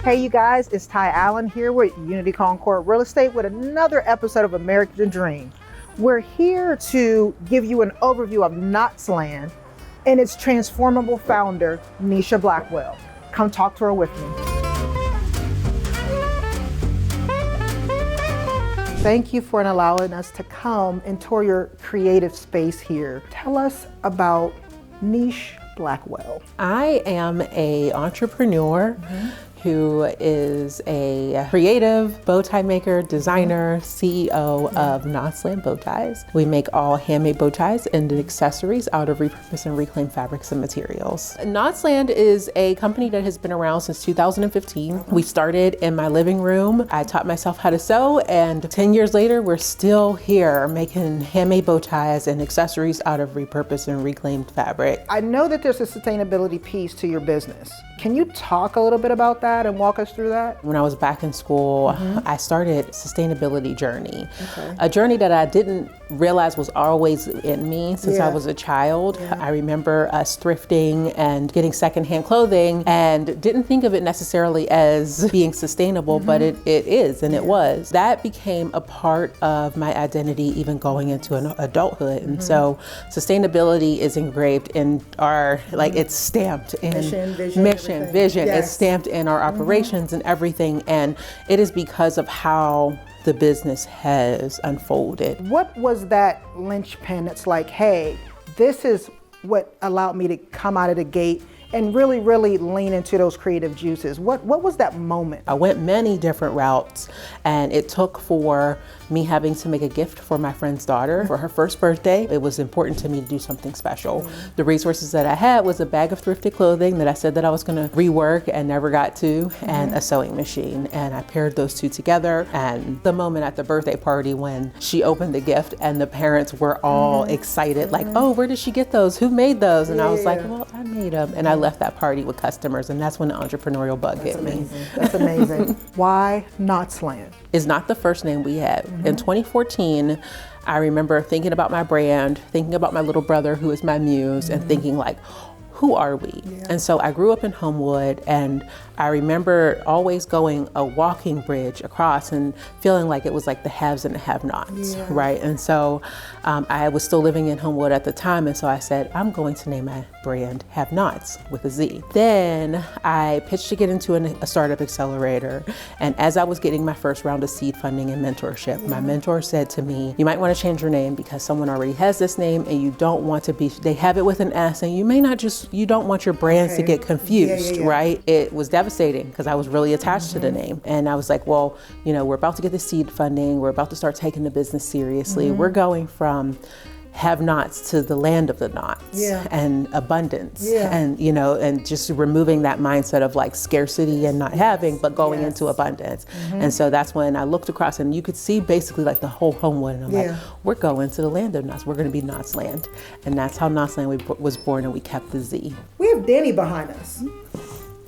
Hey you guys, it's Ty Allen here with Unity Concord Real Estate with another episode of American Dream. We're here to give you an overview of Knotzland and its transformable founder, Nisha Blackwell. Come talk to her with me. Thank you for allowing us to come and tour your creative space here. Tell us about Nisha Blackwell. I am an entrepreneur who is a creative bow tie maker, designer, CEO of Knotzland bow ties. We make all handmade bow ties and accessories out of repurposed and reclaimed fabrics and materials. Knotzland is a company that has been around since 2015. We started in my living room. I taught myself how to sew, and 10 years later, we're still here making handmade bow ties and accessories out of repurposed and reclaimed fabric. I know that there's a sustainability piece to your business. Can you talk a little bit about that and walk us through that? When I was back in school, I started a sustainability journey. A journey that I didn't realize was always in me since I was a child. I remember us thrifting and getting secondhand clothing and didn't think of it necessarily as being sustainable, but it is, and it was. That became a part of my identity even going into an adulthood. And so sustainability is engraved in our, like it's stamped in mission, vision. It's stamped in our operations and everything. And it is because of how the business has unfolded. What was that linchpin that's like, hey, this is what allowed me to come out of the gate and really, really lean into those creative juices? What was that moment? I went many different routes, and it took for me having to make a gift for my friend's daughter for her first birthday. It was important to me to do something special. The resources that I had was a bag of thrifted clothing that I said that I was gonna rework and never got to, and a sewing machine. And I paired those two together. And the moment at the birthday party when she opened the gift and the parents were all excited, like, oh, where did she get those? Who made those? And I was like, well, I made them. And I left that party with customers, and that's when the entrepreneurial bug hit me. That's amazing. Why Knotzland? Is not the first name we had. In 2014, I remember thinking about my brand, thinking about my little brother who is my muse, and thinking like, who are we? And so I grew up in Homewood, and I remember always going a walking bridge across and feeling like it was like the haves and the have-nots, right? And so I was still living in Homewood at the time, and so I said, I'm going to name my brand Have Nots with a Z. Then I pitched to get into a startup accelerator, and as I was getting my first round of seed funding and mentorship, my mentor said to me, you might want to change your name because someone already has this name, and you don't want to be, they have it with an S, and you may not just, you don't want your brands to get confused, right? It was devastating because I was really attached to the name. And I was like, well, you know, we're about to get the seed funding. We're about to start taking the business seriously. We're going from have-nots to the land of the knots and abundance and, you know, and just removing that mindset of like scarcity and not having, but going into abundance. And so that's when I looked across and you could see basically like the whole Homewood, and I'm like, we're going to the land of knots. We're going to be Knotzland. And that's how Knotzland was born, and we kept the Z. We have Danny behind us.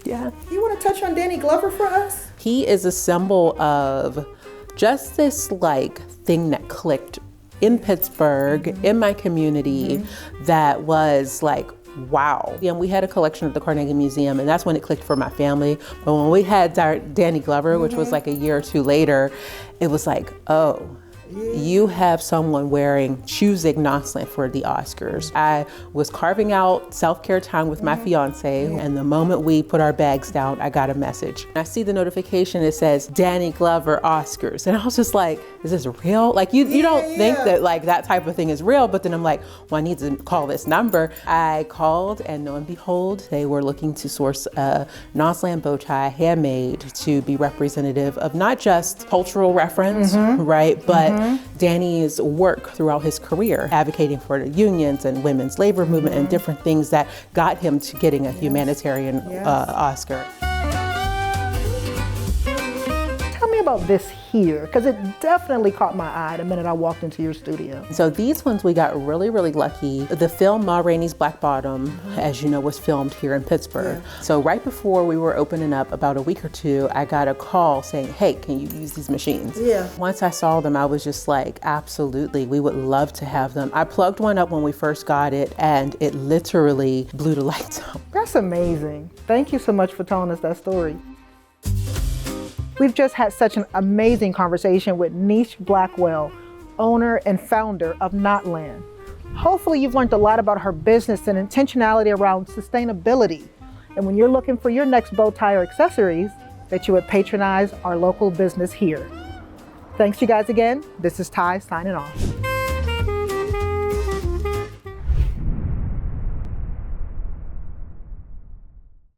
Yeah. You want to touch on Danny Glover for us? He is a symbol of just this like thing that clicked in Pittsburgh, in my community, that was like, wow. And we had a collection at the Carnegie Museum, and that's when it clicked for my family. But when we had Danny Glover, which was like a year or two later, it was like, oh, you have someone choosing Knotzland for the Oscars. I was carving out self-care time with my fiance, and the moment we put our bags down, I got a message. I see the notification, it says Danny Glover Oscars. And I was just like, is this real? Like you don't think that like that type of thing is real, but then I'm like, well, I need to call this number. I called, and lo and behold, they were looking to source a Knotzland bow tie handmade to be representative of not just cultural reference, right? But Danny's work throughout his career, advocating for the unions and women's labor movement and different things that got him to getting a humanitarian Oscar. Tell me about this here, because it definitely caught my eye the minute I walked into your studio. So these ones, we got really, really lucky. The film Ma Rainey's Black Bottom, as you know, was filmed here in Pittsburgh. So right before we were opening up, about a week or two, I got a call saying, hey, can you use these machines? Once I saw them, I was just like, absolutely, we would love to have them. I plugged one up when we first got it, and it literally blew the lights out. That's amazing. Thank you so much for telling us that story. We've just had such an amazing conversation with Nisha Blackwell, owner and founder of Knotzland. Hopefully you've learned a lot about her business and intentionality around sustainability. And when you're looking for your next bow tie or accessories, that you would patronize our local business here. Thanks you guys again. This is Ty signing off.